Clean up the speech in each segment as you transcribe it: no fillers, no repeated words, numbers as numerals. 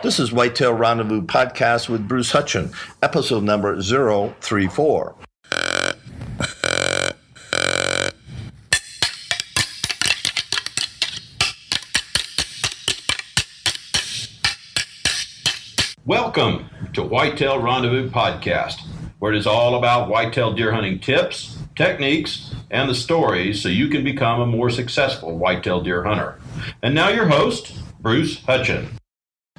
This is Whitetail Rendezvous Podcast with Bruce Hutchin, episode number 034. Welcome to Whitetail Rendezvous Podcast, where it is all about whitetail deer hunting tips, techniques, and the stories so you can become a more successful whitetail deer hunter. And now your host, Bruce Hutchin.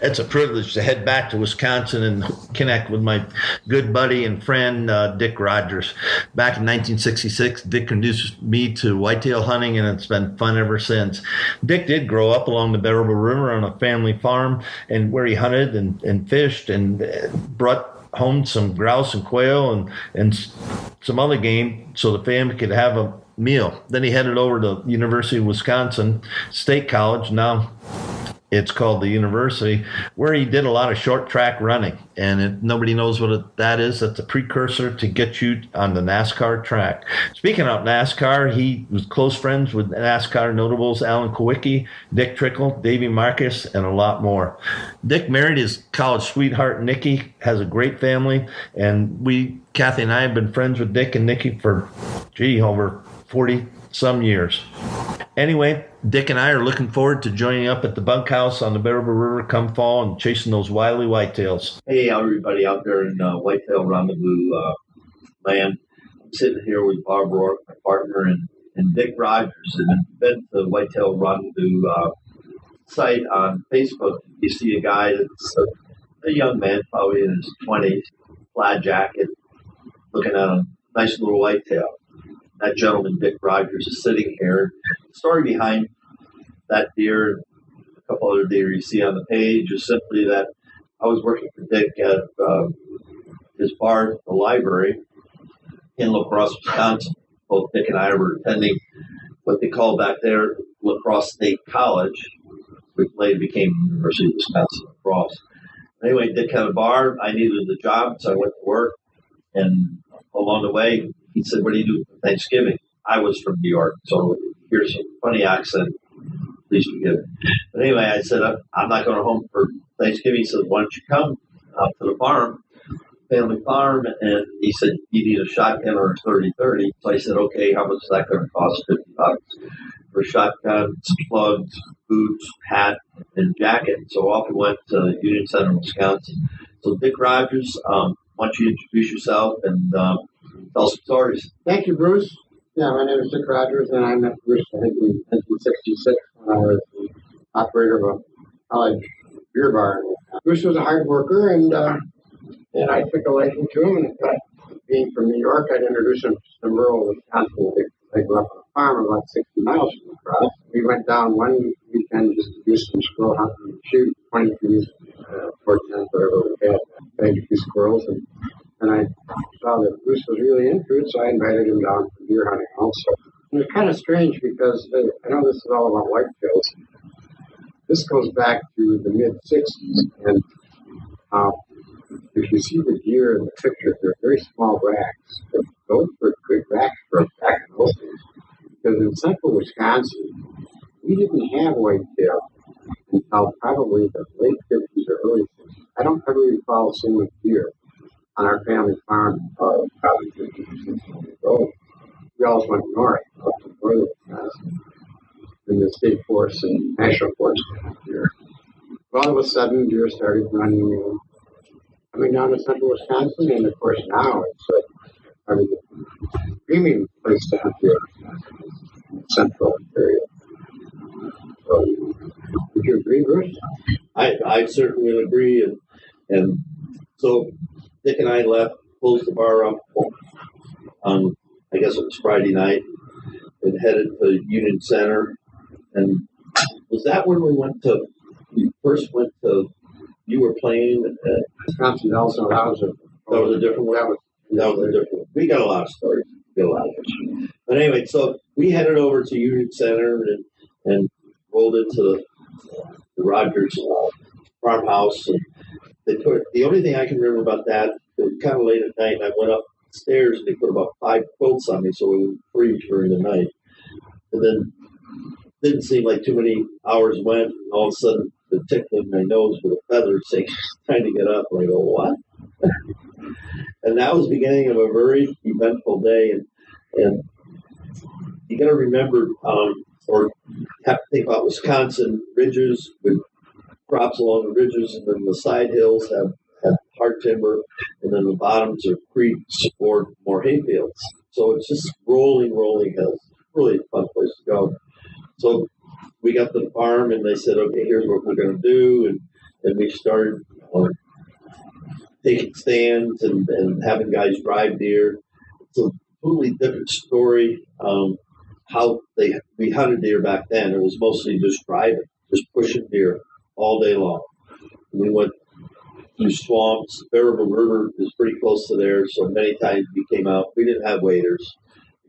It's a privilege to head back to Wisconsin and connect with my good buddy and friend, Dick Rogers. Back in 1966, Dick introduced me to whitetail hunting, and it's been fun ever since. Dick did grow up along the Bearable River on a family farm, and where he hunted and fished and brought home some grouse and quail and some other game so the family could have a meal. Then he headed over to University of Wisconsin State College. Now it's called the University, where he did a lot of short track running. And if nobody knows what that is, that's a precursor to get you on the NASCAR track. Speaking of NASCAR, he was close friends with NASCAR notables Alan Kowicki, Dick Trickle, Davey Marcus, and a lot more. Dick married his college sweetheart, Nikki, has a great family. And Kathy and I have been friends with Dick and Nikki for, over 40 some years. Anyway, Dick and I are looking forward to joining up at the Bunk house on the Bearable River come fall and chasing those wily whitetails. Hey, everybody out there in Whitetail Rendezvous land. I'm sitting here with Bob Rourke, my partner, and Dick Rogers. And if you've been to the Whitetail Rendezvous site on Facebook, you see a guy that's a young man, probably in his 20s, plaid jacket, looking at a nice little whitetail. That gentleman, Dick Rogers, is sitting here. The story behind that deer and a couple other deer you see on the page is simply that I was working for Dick at his bar, the library, in La Crosse, Wisconsin. Both Dick and I were attending what they called back there Crosse State College, which later became University of Wisconsin La Crosse. Anyway, Dick had a bar. I needed a job, so I went to work. And along the way, he said, "What do you do for Thanksgiving?" I was from New York, so here's some funny accent. Please forgive me. But anyway, I said, "I'm not going home for Thanksgiving." He said, "Why don't you come out to the farm, family farm?" And he said, "You need a shotgun or a 30-30. So I said, "Okay, how much is that going to cost?" $50 for a shotgun, plugs, boots, hat, and jacket. So off we went to Union Center, Wisconsin. So Dick Rogers, why don't you introduce yourself and tell some stories. Thank you, Bruce. Yeah, my name is Dick Rogers, and I met Bruce, I think, in 1966 when I was the operator of a college beer bar. Bruce was a hard worker, and I took a liking to him. And being from New York, I'd introduce him to some rural Wisconsin. I grew up on a farm about 60 miles from the cross. We went down one weekend just to do some squirrel hunting and shoot 20 trees, 410s, whatever we had, bagged a few squirrels. And I saw that Bruce was really into it, so I invited him down for deer hunting also. And it's kind of strange because I know this is all about whitetails. This goes back to the mid-'60s, and if you see the deer in the picture, they're very small racks. But those were good racks for back in those days. Because in central Wisconsin, we didn't have whitetail until probably the late 50s or early 60s. I don't ever recall seeing a deer on our family farm, probably 50 or 60 years old. We always went north, up to northern Wisconsin, in the state forest and national forest deer. Well, all of a sudden, deer started running, coming down to central Wisconsin, and of course now it's probably the dreaming place to hunt deer in the central area. So, would you agree, Bruce? I certainly would agree, and so Dick and I left, closed the bar up on, I guess it was Friday night, and headed to Union Center. And was that when we first went to, you were playing at Wisconsin also, that was a different one? That was a different one. We got a lot of stories. But anyway, so we headed over to Union Center and rolled into the Rogers farmhouse. And the only thing I can remember about that, it was kind of late at night, and I went upstairs and they put about 5 quilts on me so we would freeze during the night. And then didn't seem like too many hours went, and all of a sudden tickling my nose with a feather, saying, trying to get up. And I go, what? And that was the beginning of a very eventful day. And you got to remember, or have to think about Wisconsin ridges with crops along the ridges, and then the side hills have hard timber, and then the bottoms are creeks or more hay fields. So it's just rolling hills. Really a fun place to go. So we got to the farm, and they said, okay, here's what we're going to do. And we started taking stands and having guys drive deer. It's a totally different story. How we hunted deer back then. It was mostly just driving, just pushing deer all day long. We went through swamps. Bearable River is pretty close to there, so many times we came out. We didn't have waders.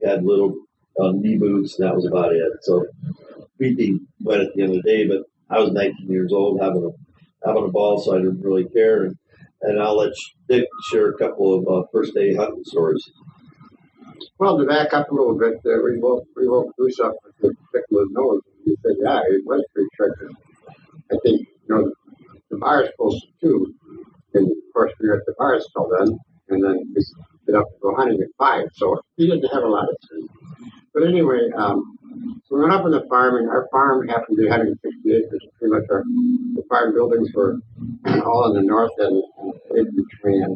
We had little knee boots, and that was about it. So we'd be wet at the end of the day, but I was 19 years old having a ball, so I didn't really care. And I'll let Dick share a couple of first day hunting stories. Well, to back up a little bit, we woke Bruce up with the particular nose. He said, yeah, it was pretty tricky. I think, the bars posted too. And of course, we were at the bars till then. And then we get up to go hunting at 5. So he didn't have a lot of time. But anyway, so we went up on the farm, and our farm happened to be 160 acres. Pretty much the farm buildings were all in the north end, and the acreage ran.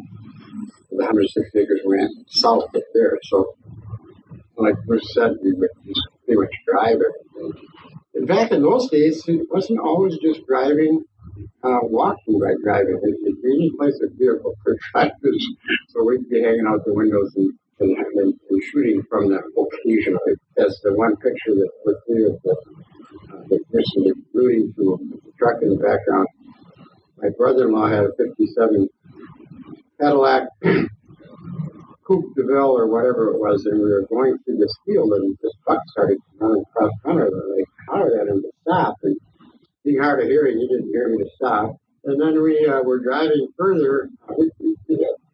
The 160 acres ran south up there. So, like Bruce said, we would just pretty much drive everything. And back in those days, it wasn't always just driving, walking by driving. It really plays a vehicle for drivers. So we'd be hanging out the windows and shooting from them occasionally. That's the one picture that was there of the person rooting through a truck in the background. My brother-in-law had a 57 Cadillac Coupe de Ville or whatever it was, and we were going through this field, and this buck started running across front of it. They hollered at him to stop, and being hard of hearing, he didn't hear me to stop. And then we were driving further,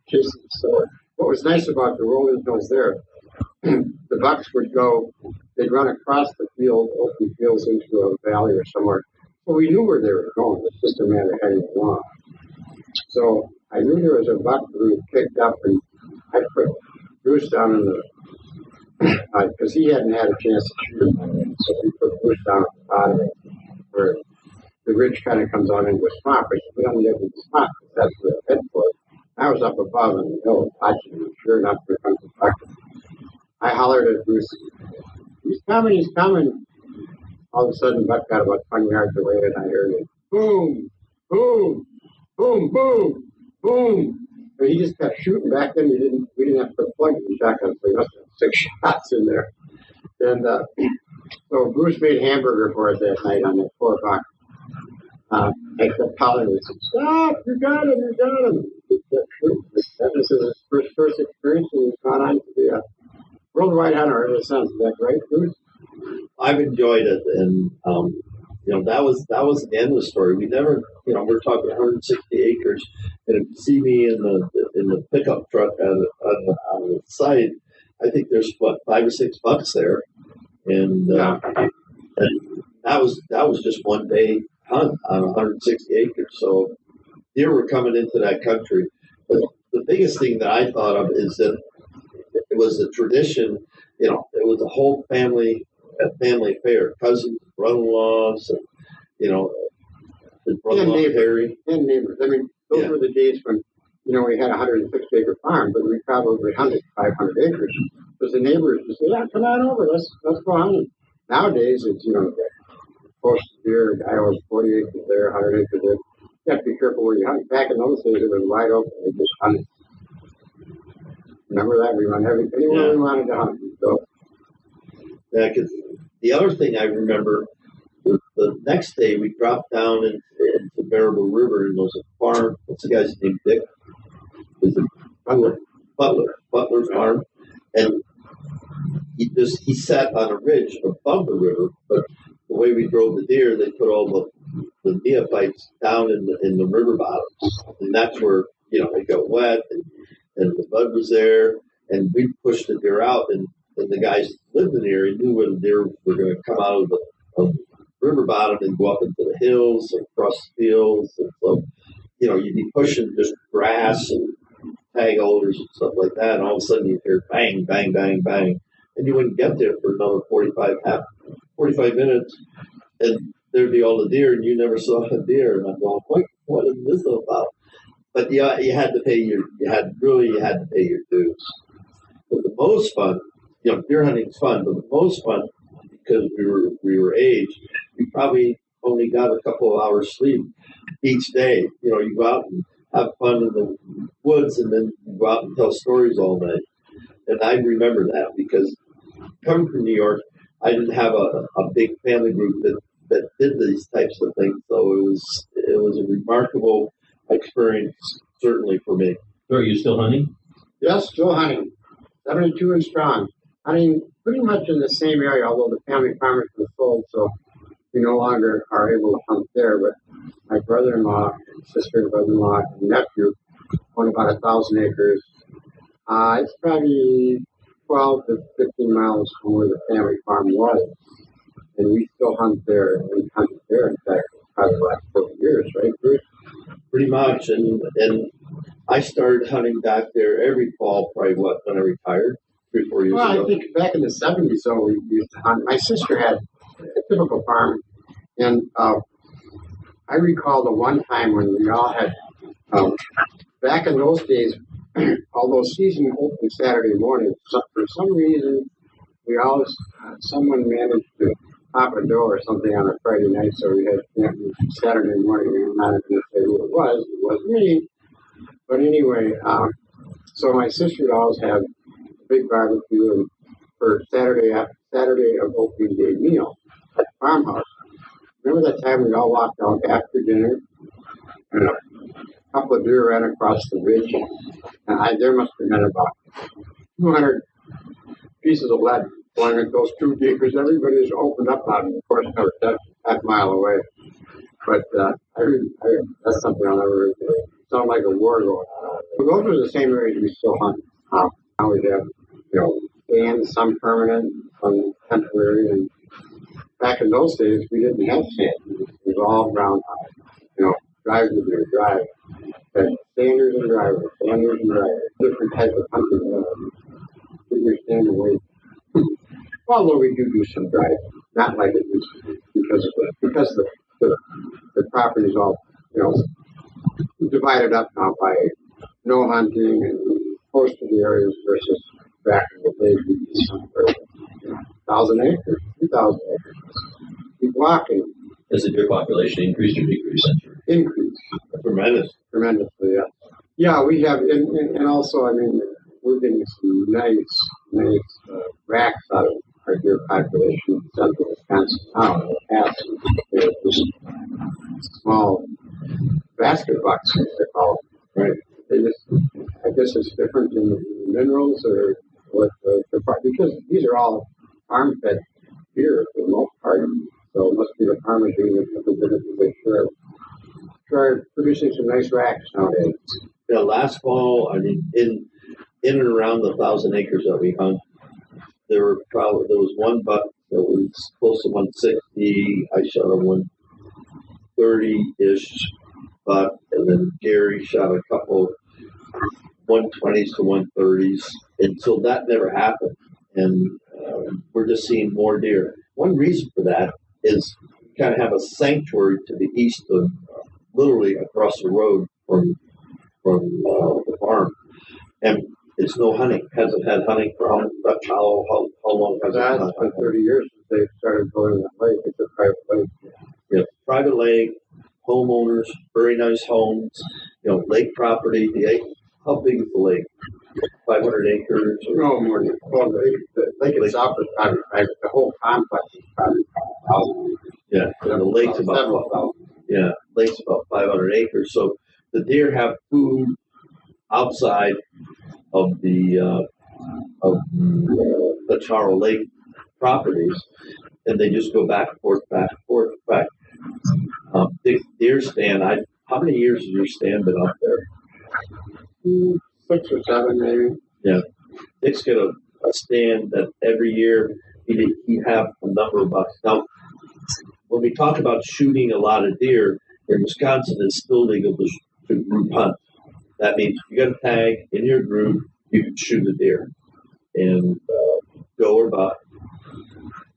chasing the store. What was nice about the rolling hills there, the bucks would go, they'd run across the field, open fields into a valley or somewhere. So we knew where they were going. It's just a matter of heading along. So I knew there was a buck who kicked up, and I put Bruce down in the, because he hadn't had a chance to shoot him. So we put Bruce down at the bottom of it, where the ridge kind of comes on into a swamp. But we on the edge of the swamp, because that's where the head was. I was up above in the hill watching him. Sure enough, here comes the buck. I hollered at Bruce, he's coming, he's coming. All of a sudden, Buck got about 20 yards away, and I heard it, boom, boom, boom, boom, boom. And he just kept shooting. Back then, we didn't have to put plugs in the shotgun, so we must have 6 shots in there. And so Bruce made hamburger for us that night on that 4 o'clock. I kept calling him, stop, you got him, you got him. This is his first experience, and he's gone on to be a worldwide hunter ever since. Is that right, Bruce? I've enjoyed it, and that was the end of the story. We never, we're talking 160 acres, and if you see me in the pickup truck on the side, I think there's 5 or 6 bucks there, and that was just one day hunt on 160 acres. So deer were coming into that country. But the biggest thing that I thought of is that it was a tradition. It was a whole family affair, cousins, brother-in-laws, and his brother-in-law Harry and neighbors. I mean, those were the days when we had a 160-acre farm, but we probably hunted 500 acres. Because the neighbors would say, "Yeah, come on over, let's go hunting." Nowadays, it's posted deer. A guy owns 40 acres there, 100 acres there. You have to be careful where you hunt. Back in those days, it was wide open. We just hunted. Remember that? We run anywhere we wanted to hunt. So. Yeah, because the other thing I remember was the next day we dropped down into Bearable River, and there was a farm. What's the guy's name? Dick? Is it Butler's farm, and he sat on a ridge above the river. But the way we drove the deer, they put all the neophytes down in the river bottoms, and that's where it got wet, and the bud was there, and we pushed the deer out, and the guys lived in the area knew where the deer were going to come out of river bottom and go up into the hills and across the fields. And so, you'd be pushing just grass and tag holders and stuff like that. And all of a sudden you'd hear bang, bang, bang, bang. And you wouldn't get there for another 45 minutes. And there'd be all the deer, and you never saw a deer. And I'm going, what is this about? But yeah, you had to pay your dues. But the most fun, deer hunting's fun, but the most fun, because we were aged, we probably only got a couple of hours sleep each day. You go out and have fun in the woods, and then you go out and tell stories all night. And I remember that because coming from New York, I didn't have a big family group that did these types of things. So it was a remarkable experience, certainly for me. So are you still hunting? Yes, still hunting. 72 and strong. Hunting pretty much in the same area, although the family farmers were sold, so we no longer are able to hunt there. But my brother-in-law, sister, brother-in-law, and nephew own about 1,000 acres. It's probably 12 to 15 miles from where the family farm was. And we still hunt there. We hunted there, in fact, probably the last 40 years, right, Bruce? Pretty much. And I started hunting back there every fall, probably when I retired, 3 or 4 years ago. I think back in the 70s, so we used to hunt. My sister had a typical farm. And I recall the one time when we all had, back in those days, although season opened Saturday morning, for some reason, we always, someone managed to pop a door or something on a Friday night, so we had Saturday morning. I'm not going to say who it was. It wasn't me. But anyway, so my sister would always have a big barbecue for Saturday of opening day meal at the farmhouse. Remember that time we all walked out after dinner, and a couple of deer ran across the ridge, and there must have been about 200 pieces of lead flying at those 2 deer, because everybody just opened up on them. Of course, they were half a mile away. But that's something I'll never forget. It sounded like a war going on. But those are the same areas we still hunt. Now we have, sand, some permanent, some temporary. And back in those days, we didn't have sand. It was all ground high. Drive with your drive. Had standers and drivers, different type of hunting. Get your stand away. Although we do some driving, not like it used to be, because the property is all, divided up now by no hunting and most of the areas versus back in the day, we did some 1,000 acres, 2,000 acres. Keep walking. Has the deer population increased or decreased? Increased. Tremendously, yeah. Yeah, we have, and also, we're getting some nice racks out of our deer population in central Wisconsin now. In the past, they were just small basket bucks, as they call them, right? I guess it's different in the minerals or what because these are all farm-fed deer for the most part. So it must be the farmers doing a bit of they sure producing some nice racks nowadays. Last fall, in and around the 1,000 acres that we hunt, there was one buck that was close to 160. I shot a 130-ish buck, and then Gary shot a couple 120s to 130s. Until that never happened, and we're just seeing more deer. One reason for that is we kind of have a sanctuary to the east of, literally across the road from the farm, and it's no hunting. Hasn't had hunting for how long has it been? It's been 30 years since they started going that lake. It's a private lake. Yeah, private lake, homeowners, very nice homes, lake property. How big is the lake? 500 acres? No more than the lake itself is probably private. The whole complex is probably 1,000 acres. Yeah, the lake's lake's about 500 acres. So the deer have food outside of the Charles Lake properties, and they just go back and forth, back and forth. Back. Deer stand. How many years has your stand been up there? 6 or 7, maybe. Yeah, Dick's got a stand that every year he'd have a number of bucks. Now, when we talk about shooting a lot of deer in Wisconsin, it's still legal to group hunt. That means if you got a tag in your group, you can shoot a deer and go or buck.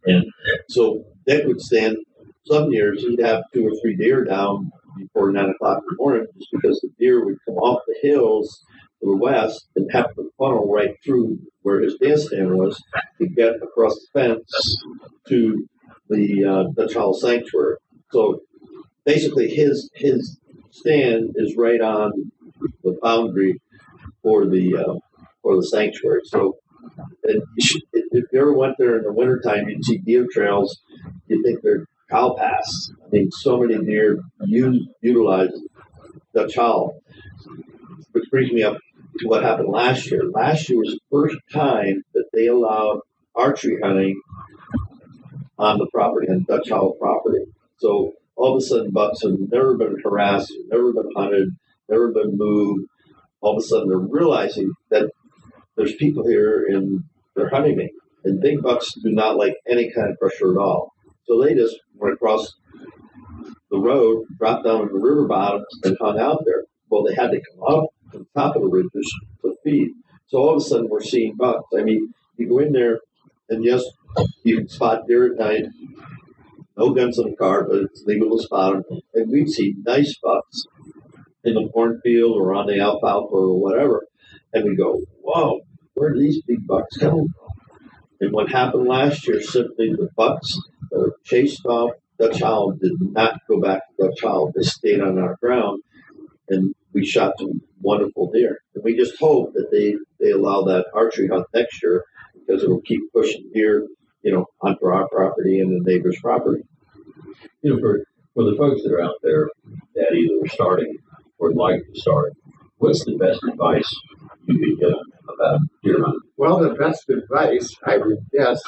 And so Dick would stand. Some years he'd have 2 or 3 deer down before 9 o'clock in the morning, just because the deer would come off the hills to the west and have to funnel right through where his bandstand was to get across the fence to the Dutch Hollow Sanctuary. So basically, his stand is right on the boundary for the sanctuary. So, and if you ever went there in the wintertime, you'd see deer trails. You think they're cow paths. I mean, so many deer utilize Dutch Hollow, which brings me up to what happened last year. Last year was the first time that they allowed archery hunting on the property, on Dutch Hollow property. So all of a sudden, bucks have never been harassed, never been hunted, never been moved. All of a sudden, they're realizing that there's people here and they're hunting me. And big bucks do not like any kind of pressure at all. So they just went across the road, dropped down in the river bottoms, and hung out there. Well, they had to come up to the top of the ridges to feed. So all of a sudden, we're seeing bucks. I mean, you go in there, and yes, you can spot deer at night. No guns in the car, but it's legal to spot them. And we'd see nice bucks in the cornfield or on the alfalfa or whatever. And we go, whoa, where are these big bucks coming from? And what happened last year, simply the bucks that were chased off Dutch Hollow did not go back to Dutch Hollow. They stayed on our ground, and we shot some wonderful deer. And we just hope that they allow that archery hunt next year, because it will keep pushing deer, onto our property and the neighbor's property. For the folks that are out there that either are starting or would like to start, what's the best advice you could give them about deer hunting? Well, the best advice, I would guess,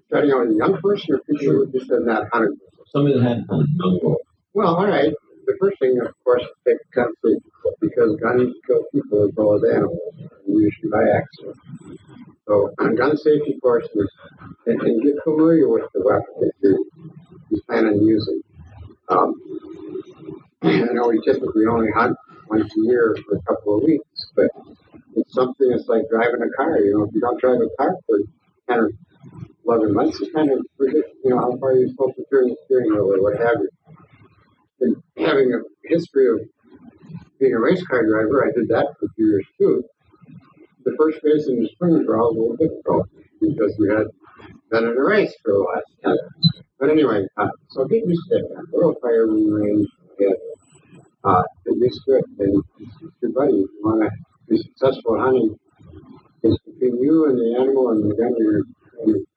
starting out with a young person or people who just have not hunted? Somebody that hadn't hunted before. Well, all right. The first thing, of course, is take gun safety, because guns kill people as well as animals, usually by accident. So, on gun safety courses, and get familiar with the weapon that you plan on using. I know we typically only hunt once a year for a couple of weeks, but it's something that's like driving a car. If you don't drive a car for 10 or 11 months, you kind of forget, how far you're supposed to turn the steering wheel or what have you. And having a history of being a race car driver, I did that for a few years too. The first race in the spring were always a little difficult because we had been in a race for the last 10 years. But anyway, so get used to that. Go to a firing range, get used to it, and it's your buddy. If you want to be successful hunting, it's between you and the animal and the gun you're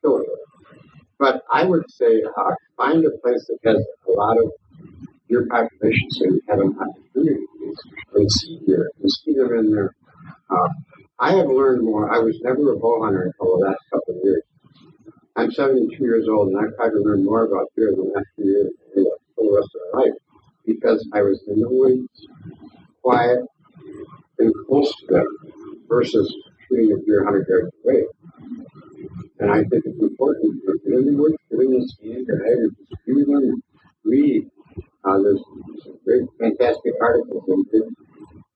killing it. But I would say find a place that has a lot of deer population, so you have an opportunity to see deer and see them in there. I have learned more. I was never a bow hunter until the last couple of years. I'm 72 years old, and I've probably learned more about deer in the last few years than for the rest of my life, because I was in the woods, quiet, and close to them, versus shooting a deer 100 yards away. And I think it's important to get in the woods, get in the stand, and just view them, read. There's some great, fantastic articles and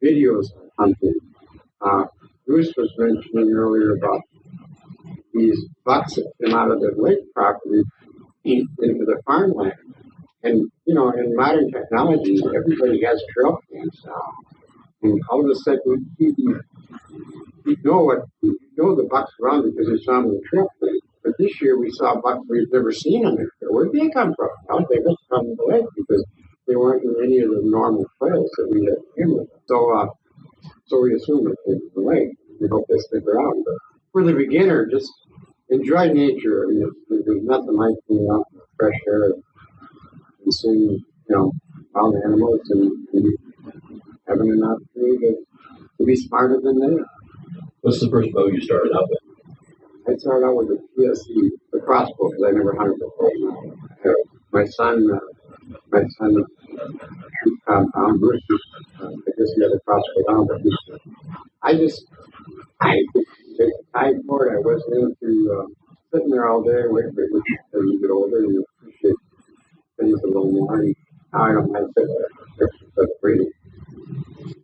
videos on hunting. Bruce was mentioning earlier about these bucks that come out of the lake property into the farmland. And, in modern technology, everybody has trail cams now. And all of a sudden, you know the bucks around because you saw them in the trail cam. But this year we saw bucks we've never seen on the trail. Where did they come from? Well, they must come from the lake because they weren't in any of the normal trails that we had in with them. So we assume that they're from the lake. We hope they stick around. But for the beginner, just enjoy nature. There's nothing like being out in the fresh air and seeing, wild animals and having an opportunity to be smarter than they are. What's the first bow you started out with? I started out with the PSC, the crossbow, because I never hunted before. My son, Bruce, I guess he had a crossbow down, but I took the time for it. I wasn't into sitting there all day waiting for it. As you get older, you appreciate things a little more. And now I don't mind sitting there. That's pretty.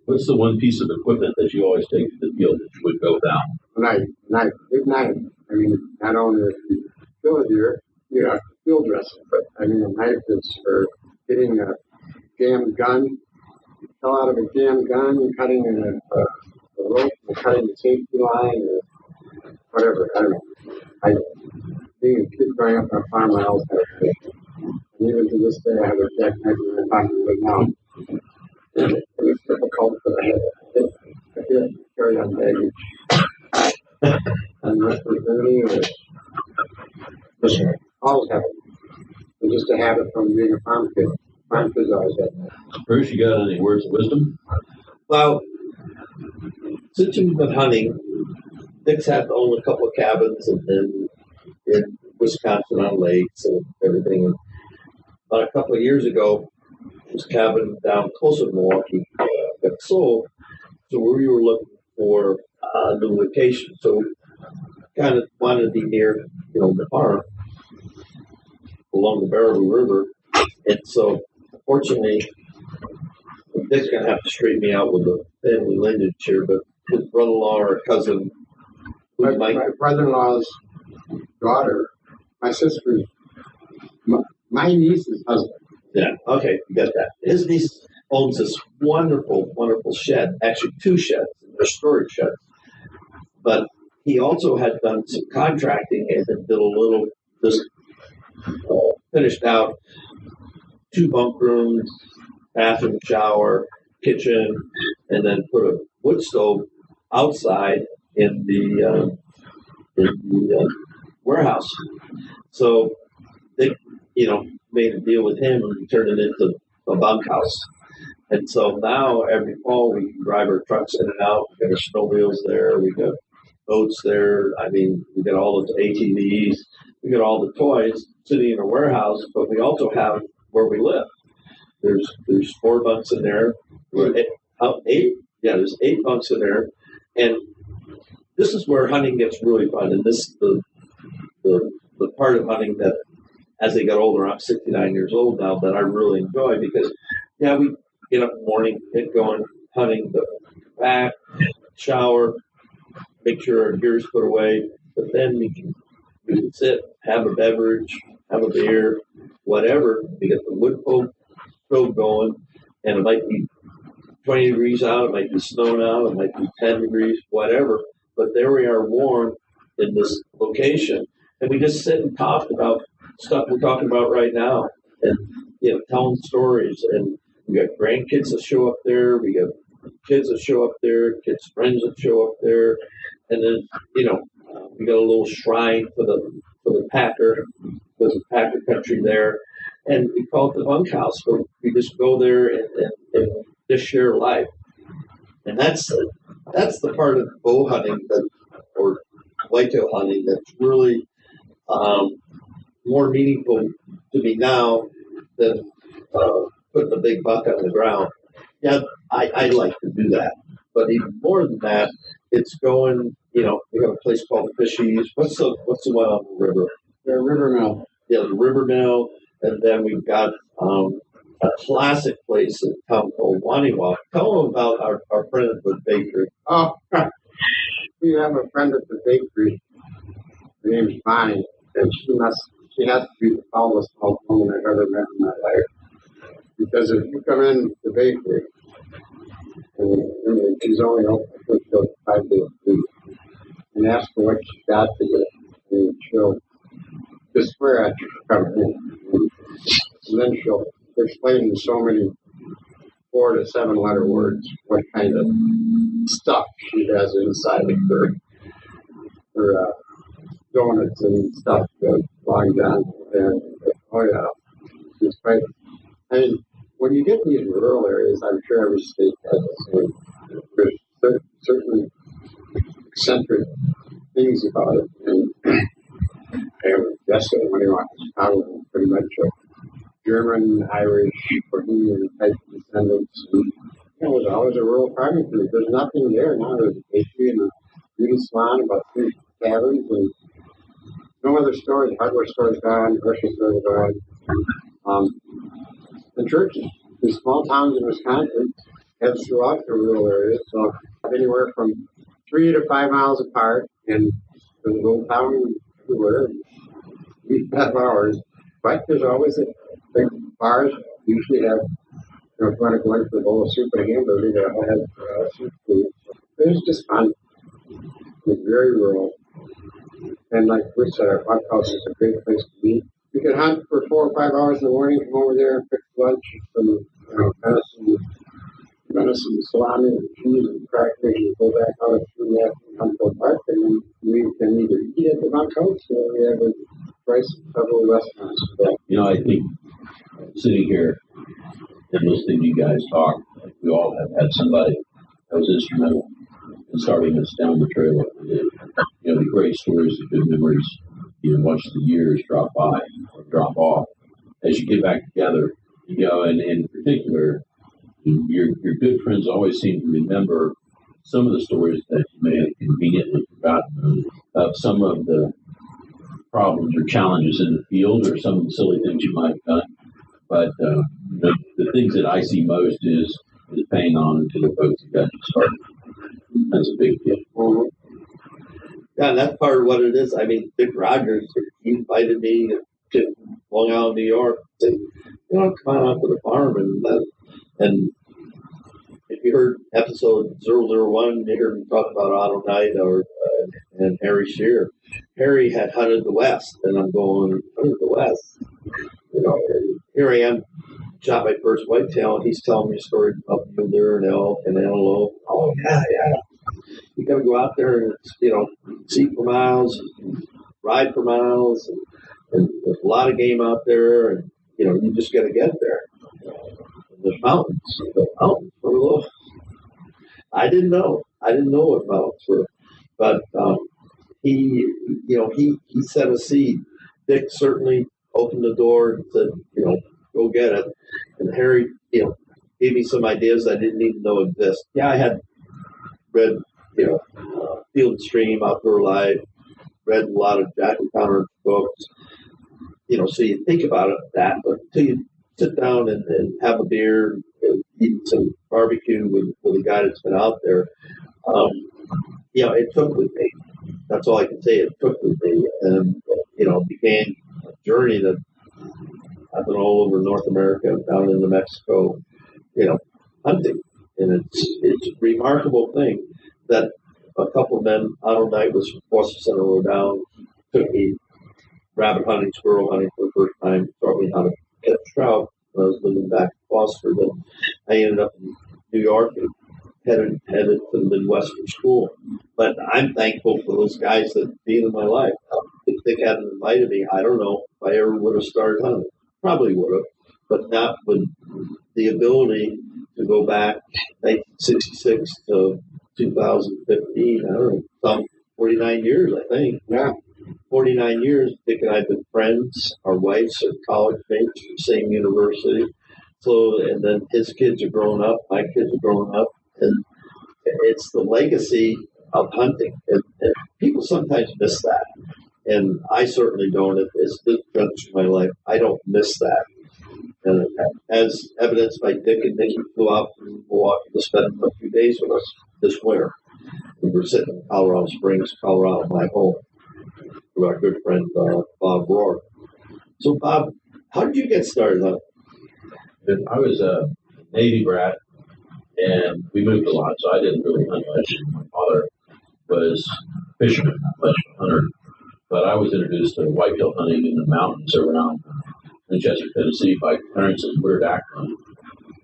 What's the one piece of equipment that you always take to the field that you would go down? Knife, big knife. I mean, not only if you kill a deer, you have field dressing, but I mean, a knife is for getting a jammed gun, fell out of a jammed gun, cutting a rope, and cutting the safety line, or whatever. I don't know. Being a kid growing up on a farm, I always had a knife. And even to this day, I have a jackknife in my pocket right now. And it was difficult, but I had to carry on baggage. And responsibility, just always have it. It's just a habit from being a farm kid. Farm kids always had that. Bruce, you got any words of wisdom? Well, since you've been hunting, Dick's had to own a couple of cabins in Wisconsin on lakes and everything. And about a couple of years ago, his cabin down close to Milwaukee got sold. So we were looking for a new location. So kind of wanted to be near, the farm along the Baraboo River. And so, fortunately, Dick's going to have to straighten me out with the family lineage here, but his brother-in-law or cousin, my brother-in-law's daughter, my sister's, my niece's husband. Yeah, okay, you got that. His niece owns this wonderful, wonderful shed, actually 2 sheds, they're storage sheds. But he also had done some contracting and did a little, just finished out 2 bunk rooms, bathroom, shower, kitchen, and then put a wood stove outside in the warehouse. So they, made a deal with him and turned it into a bunkhouse. And so now every fall we can drive our trucks in and out. We got our snowmobiles there. We got boats there. I mean, we got all the ATVs. We got all the toys sitting in a warehouse, but we also have where we live. There's 4 bunks in there. There's 8 bunks in there. And this is where hunting gets really fun. And this is the part of hunting that, as they got older, I'm 69 years old now, that I really enjoy because, we get up in the morning, get going, hunting, go back, shower, make sure our gear's put away, but then we can sit, have a beverage, have a beer, whatever. We get the wood stove going, and it might be 20 degrees out, it might be snowing out, it might be 10 degrees, whatever, but there we are warm in this location, and we just sit and talk about stuff we're talking about right now, and telling stories. And we got grandkids that show up there, we got kids that show up there, kids' friends that show up there, and then we got a little shrine for the packer, there's a packer country there, and we call it the bunkhouse. Where we just go there and just share life, and that's the part of bow hunting or whitetail hunting that's really more meaningful to me now than putting a big buck on the ground. Yeah, I like to do that. But even more than that, it's going, we have a place called the Fishies. What's the one on the river? The River Mill. Yeah, the River Mill. And then we've got a classic place in town called Waniwa. Tell them about our friend at the bakery. Oh, we have a friend at the bakery. Her name's Bonnie, and she has to be the foulest woman I've ever met in my life. Because if you come in the bakery, and she's only open until 5 days a week, and ask her what she's got to get, and she'll just swear at you for coming in. And then she'll explain in so many 4 to 7 letter words what kind of stuff she has inside of her donuts and stuff, Long John. And oh yeah, it's quite. I mean, when you get these rural areas, I'm sure every state has the same. There's certain eccentric things about it, and I guess when you want Chicago, pretty much German, Irish, Bohemian type descendants. And, it was always a rural farming community. There's nothing there now. There's a bakery and a beauty salon, about 3 cabins, and no other stores. Hardware stores gone, grocery stores gone. The churches, in small towns in Wisconsin, heads throughout the rural areas. So anywhere from 3 to 5 miles apart, and there's a little town everywhere. 3.5 hours, but there's always a big bars. Usually have, if you want to go in for a bowl of soup and a hamburger, they all have soup food. It was just fun. It's very rural. And like we said, our bunkhouse is a great place to be. You can hunt for 4 or 5 hours in the morning, come over there and fix lunch, some venison, salami, and cheese, and crackers, and go back out through that Huntsville Park, and then we can either eat at the bunkhouse or we have a price of several restaurants. I think sitting here and listening to you guys talk, we all have had somebody that was instrumental in starting us down the trail that we did. The great stories, the good memories, watch the years drop by or drop off. As you get back together, and in particular, your good friends always seem to remember some of the stories that you may have conveniently forgotten of some of the problems or challenges in the field or some of the silly things you might have done. But the things that I see most is paying on to the folks that got you started. That's a big deal. Mm-hmm. Yeah, and that's part of what it is. I mean, Dick Rogers, he invited me to Long Island, New York, to come on out to the farm. And if you heard episode 001, you heard me talk about Otto Knight and Harry Shearer. Harry had hunted the West, and I'm going, hunted the West? And here I am, shot my first whitetail, and he's telling me a story of mule deer and elk and antelope. Oh, yeah. You got to go out there and, see for miles, ride for miles, and there's a lot of game out there, and, you just got to get there. And there's mountains. The mountains were little. I didn't know what mountains were, but he set a seed. Dick certainly opened the door and said, go get it. And Harry, gave me some ideas I didn't even know exist. Yeah, I had read, Field and Stream, Outdoor Life, read a lot of Jack O'Connor books, so you think about it, but until you sit down and have a beer and eat some barbecue with a guy that's been out there, it took with me. That's all I can say. It took with me, and it became a journey that I've been all over North America, down into Mexico, hunting, and it's a remarkable thing that a couple of men. Otto Knight was from Crosse State College, took me rabbit hunting, squirrel hunting for the first time, taught me how to catch trout when I was living back in Foster. Then I ended up in New York and headed to the Midwestern school. But I'm thankful for those guys that being in my life. If they hadn't invited me, I don't know if I ever would have started hunting. Probably would have, but not with the ability to go back 1966 to 2015. I don't know, some 49 years, I think. Yeah. 49 years. Dick and I have been friends. Our wives are college mates from the same university. So, and then his kids are growing up. My kids are growing up. And it's the legacy of hunting. And people sometimes miss that. And I certainly don't. It's this judge my life. I don't miss that. And as evidenced by Dick and Nikki flew out from Milwaukee to spend a few days with us this winter. We were sitting in Colorado Springs, Colorado, my home, with our good friend Bob Rohr. So, Bob, how did you get started hunting? I was a Navy brat, and we moved a lot, so I didn't really hunt much. My father was a fisherman, not much of a hunter. But I was introduced to whitetail hunting in the mountains around Winchester, Tennessee by Clarence's Woodard Ackland.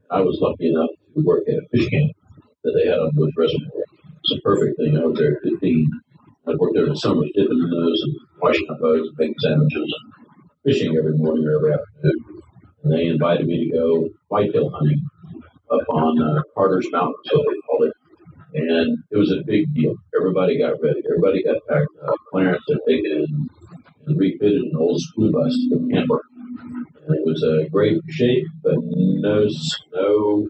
I was lucky enough to work at a fish camp that they had on Woods Reservoir. It's a perfect thing. I was there at 15. I'd work there in the summers, dipping in those and washing my boats and making sandwiches and fishing every morning or every afternoon. And they invited me to go whitetail hunting up on Carter's Mountain, so they called it. And it was a big deal. Everybody got ready. Everybody got packed up. Clarence had taken and refitted an old school bus to go camper. And it was a great shape, but no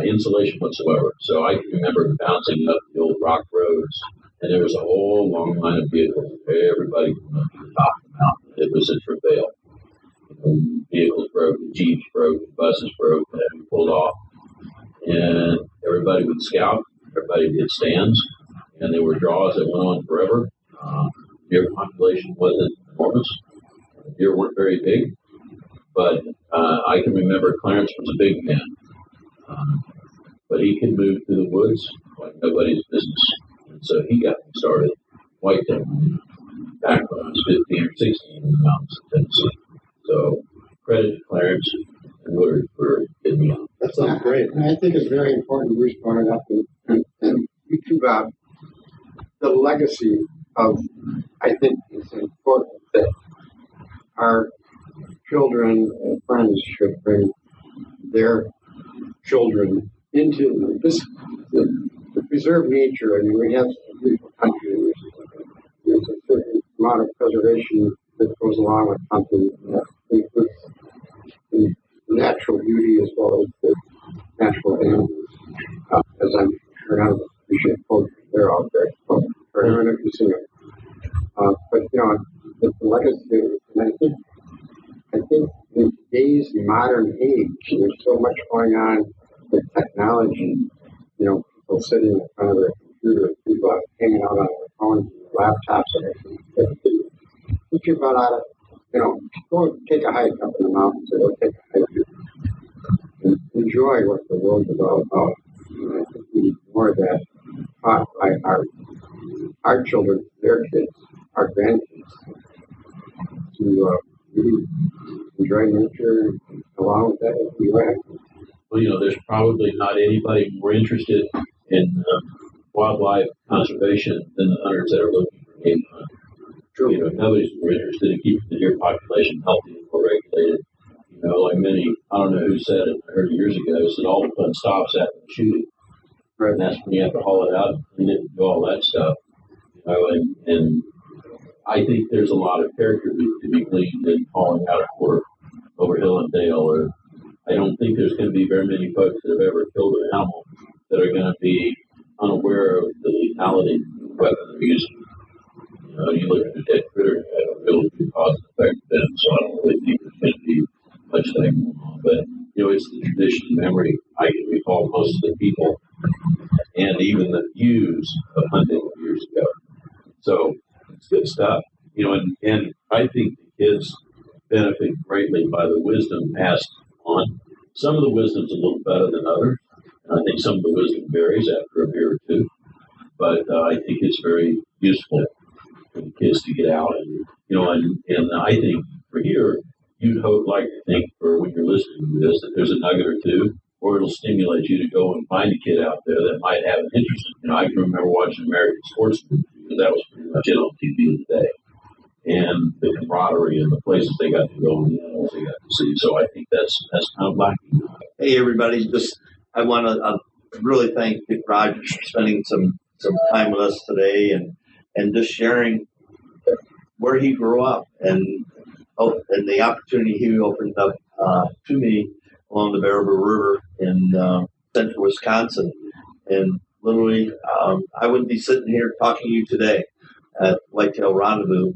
insulation whatsoever. So I can remember bouncing up the old rock roads, and there was a whole long line of vehicles. Everybody went up to the top of the it was a travail. Vehicles broke, Jeeps broke, buses broke, and we pulled off. And everybody would scout, everybody did stands, and there were draws that went on forever. Deer population wasn't enormous. Deer weren't very big, but I can remember Clarence was a big man, but he could move through the woods like nobody's business. And so he got me started whitetail back when I was 15 or 16 in the mountains of Tennessee. So credit to Clarence and Woodard for getting me on. That sounds great. And I think it's very important Bruce brought it up and you two about the legacy of, I think it's important that our children and friends should bring their children into this, to preserve nature. I mean, we have a beautiful country. There's a certain amount of preservation that goes along with something that includes the natural beauty as well as the natural animals. As I'm sure none of us appreciate poetry, they're out there for everyone who can sing it. But the legacy, and I think in today's modern age, there's so much going on with technology. People sitting in front of their computer, people hanging out on their phones, and laptops, and everything. Put your butt out of, go take a hike up in the mountains, or go take a hike and enjoy what the world is all about. And I think we need more of that taught by our children, their kids, our grandkids, to really enjoy nature along with that if we have. Well, there's probably not anybody more interested in wildlife conservation than the hunters that are looking for game hunt. True. Nobody's more interested in keeping the deer population healthy and well-regulated. Like many, I don't know who said it, I heard it years ago, said all the fun stops after the shooting. Right. And that's when you have to haul it out and clean it and do all that stuff. And I think there's a lot of character to be gleaned in hauling out a quarter over hill and dale. Or I don't think there's going to be very many folks that have ever killed an animal that are going to be unaware of the lethality of the weapon they're using. You look at a dead critter, it had a really good cause and effect to them, so I don't really think there's going to be much of that going on. But, it's the tradition and memory. I can recall most of the people and even the views of hunting years ago. So it's good stuff. And I think the kids benefit greatly by the wisdom passed on. Some of the wisdom's a little better than others. And I think some of the wisdom varies after a year or two. But I think it's very useful for the kids to get out and I think for here, you'd like to think for when you're listening to this that there's a nugget or two, or it'll stimulate you to go and find a kid out there that might have an interest. I can remember watching American Sportsman because that was pretty much it on TV in the day. And the camaraderie and the places they got to go and the animals they got to see. So I think that's kind of lacking. Hey, everybody, I want to really thank Dick Rogers for spending some time with us today and just sharing where he grew up and the opportunity he opened up to me along the Bear River in central Wisconsin. And literally, I wouldn't be sitting here talking to you today at Whitetail Rendezvous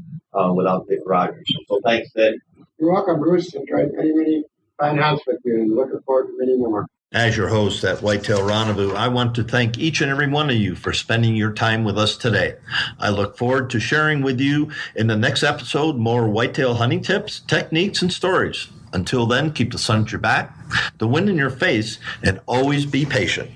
without Dick Rogers. So thanks, Dick. You're welcome, Bruce. Enjoyed many fine hunts with you and looking forward to many more. As your host at Whitetail Rendezvous, I want to thank each and every one of you for spending your time with us today. I look forward to sharing with you in the next episode more whitetail hunting tips, techniques, and stories. Until then, keep the sun at your back, the wind in your face, and always be patient.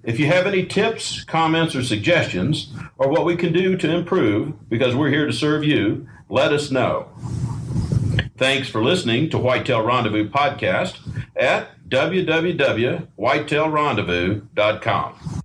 If you have any tips, comments, or suggestions, or what we can do to improve, because we're here to serve you, let us know. Thanks for listening to Whitetail Rendezvous Podcast at www.whitetailrendezvous.com.